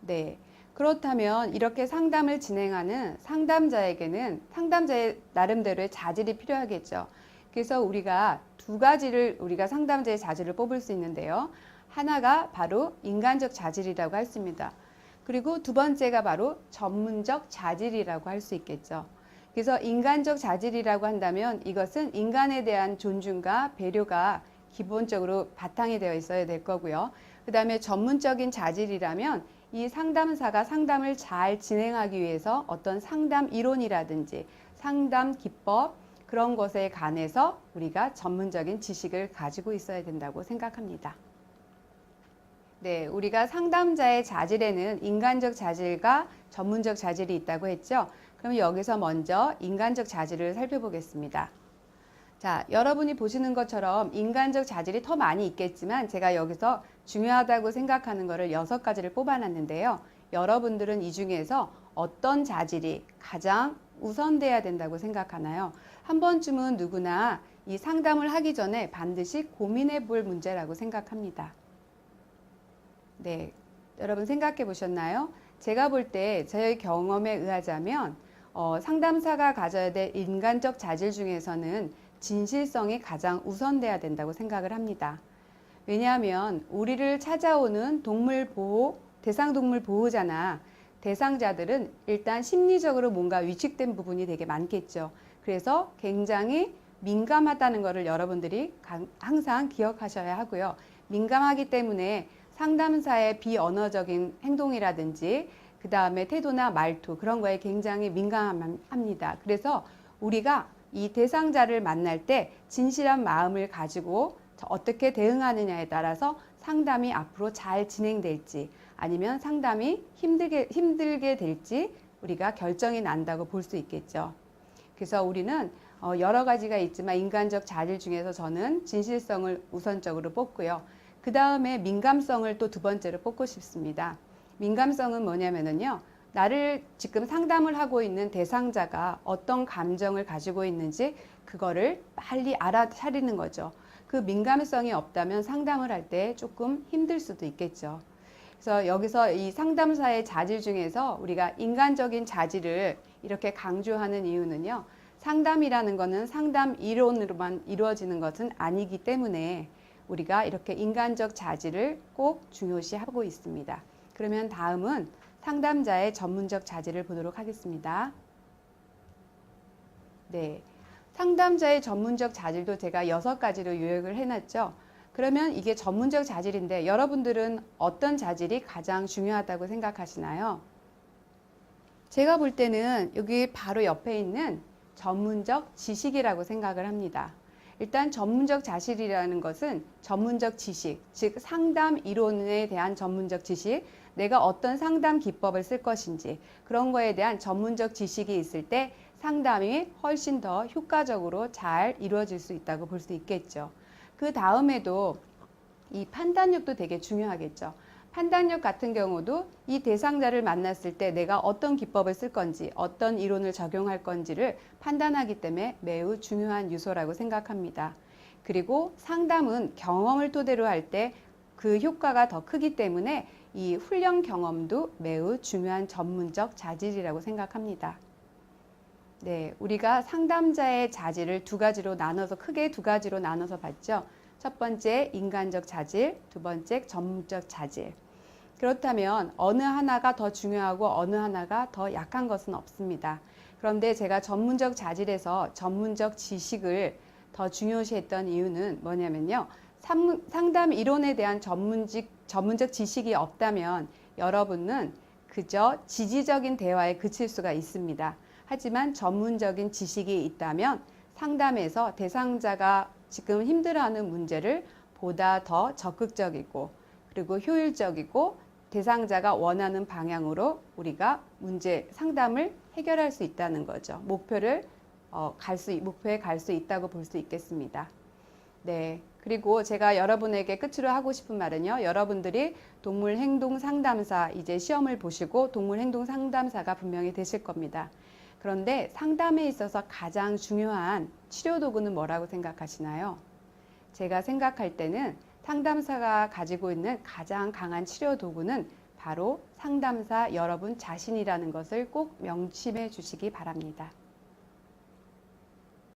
네. 그렇다면 이렇게 상담을 진행하는 상담자에게는 상담자의 나름대로의 자질이 필요하겠죠. 그래서 우리가 두 가지를 우리가 상담자의 자질을 뽑을 수 있는데요. 하나가 바로 인간적 자질이라고 할 수 있습니다. 그리고 두 번째가 바로 전문적 자질이라고 할 수 있겠죠. 그래서 인간적 자질이라고 한다면 이것은 인간에 대한 존중과 배려가 기본적으로 바탕이 되어 있어야 될 거고요. 그 다음에 전문적인 자질이라면 이 상담사가 상담을 잘 진행하기 위해서 어떤 상담 이론이라든지 상담 기법 그런 것에 관해서 우리가 전문적인 지식을 가지고 있어야 된다고 생각합니다. 네, 우리가 상담자의 자질에는 인간적 자질과 전문적 자질이 있다고 했죠. 그럼 여기서 먼저 인간적 자질을 살펴보겠습니다. 자, 여러분이 보시는 것처럼 인간적 자질이 더 많이 있겠지만 제가 여기서 중요하다고 생각하는 것을 6가지를 뽑아놨는데요. 여러분들은 이 중에서 어떤 자질이 가장 우선돼야 된다고 생각하나요? 한 번쯤은 누구나 이 상담을 하기 전에 반드시 고민해 볼 문제라고 생각합니다. 네, 여러분 생각해 보셨나요? 제가 볼 때 제 경험에 의하자면 상담사가 가져야 될 인간적 자질 중에서는 진실성이 가장 우선돼야 된다고 생각을 합니다. 왜냐하면 우리를 찾아오는 동물 보호, 대상동물 보호자나 대상자들은 일단 심리적으로 뭔가 위축된 부분이 되게 많겠죠. 그래서 굉장히 민감하다는 것을 여러분들이 항상 기억하셔야 하고요. 민감하기 때문에 상담사의 비언어적인 행동이라든지 그 다음에 태도나 말투 그런 거에 굉장히 민감합니다. 그래서 우리가 이 대상자를 만날 때 진실한 마음을 가지고 어떻게 대응하느냐에 따라서 상담이 앞으로 잘 진행될지 아니면 상담이 힘들게 될지 우리가 결정이 난다고 볼 수 있겠죠. 그래서 우리는 여러 가지가 있지만 인간적 자질 중에서 저는 진실성을 우선적으로 뽑고요. 그 다음에 민감성을 또 두 번째로 뽑고 싶습니다. 민감성은 뭐냐면요. 나를 지금 상담을 하고 있는 대상자가 어떤 감정을 가지고 있는지 그거를 빨리 알아차리는 거죠. 그 민감성이 없다면 상담을 할 때 조금 힘들 수도 있겠죠. 그래서 여기서 이 상담사의 자질 중에서 우리가 인간적인 자질을 이렇게 강조하는 이유는요. 상담이라는 것은 상담 이론으로만 이루어지는 것은 아니기 때문에 우리가 이렇게 인간적 자질을 꼭 중요시하고 있습니다. 그러면 다음은 상담자의 전문적 자질을 보도록 하겠습니다. 네, 상담자의 전문적 자질도 제가 6가지로 요약을 해놨죠. 그러면 이게 전문적 자질인데 여러분들은 어떤 자질이 가장 중요하다고 생각하시나요? 제가 볼 때는 여기 바로 옆에 있는 전문적 지식이라고 생각을 합니다. 일단 전문적 자질이라는 것은 전문적 지식, 즉 상담 이론에 대한 전문적 지식, 내가 어떤 상담 기법을 쓸 것인지 그런 거에 대한 전문적 지식이 있을 때 상담이 훨씬 더 효과적으로 잘 이루어질 수 있다고 볼 수 있겠죠. 그 다음에도 이 판단력도 되게 중요하겠죠. 판단력 같은 경우도 이 대상자를 만났을 때 내가 어떤 기법을 쓸 건지 어떤 이론을 적용할 건지를 판단하기 때문에 매우 중요한 요소라고 생각합니다. 그리고 상담은 경험을 토대로 할 때 그 효과가 더 크기 때문에 이 훈련 경험도 매우 중요한 전문적 자질이라고 생각합니다. 네, 우리가 상담자의 자질을 크게 두 가지로 나눠서 봤죠. 첫 번째 인간적 자질, 두 번째 전문적 자질. 그렇다면 어느 하나가 더 중요하고 어느 하나가 더 약한 것은 없습니다. 그런데 제가 전문적 자질에서 전문적 지식을 더 중요시했던 이유는 뭐냐면요. 상담 이론에 대한 전문적 지식이 없다면 여러분은 그저 지지적인 대화에 그칠 수가 있습니다. 하지만 전문적인 지식이 있다면 상담에서 대상자가 지금 힘들어하는 문제를 보다 더 적극적이고 그리고 효율적이고 대상자가 원하는 방향으로 우리가 상담을 해결할 수 있다는 거죠. 목표에 갈 수 있다고 볼 수 있겠습니다. 네. 그리고 제가 여러분에게 끝으로 하고 싶은 말은요. 여러분들이 동물 행동 상담사 이제 시험을 보시고 동물 행동 상담사가 분명히 되실 겁니다. 그런데 상담에 있어서 가장 중요한 치료 도구는 뭐라고 생각하시나요? 제가 생각할 때는 상담사가 가지고 있는 가장 강한 치료 도구는 바로 상담사 여러분 자신이라는 것을 꼭 명심해 주시기 바랍니다.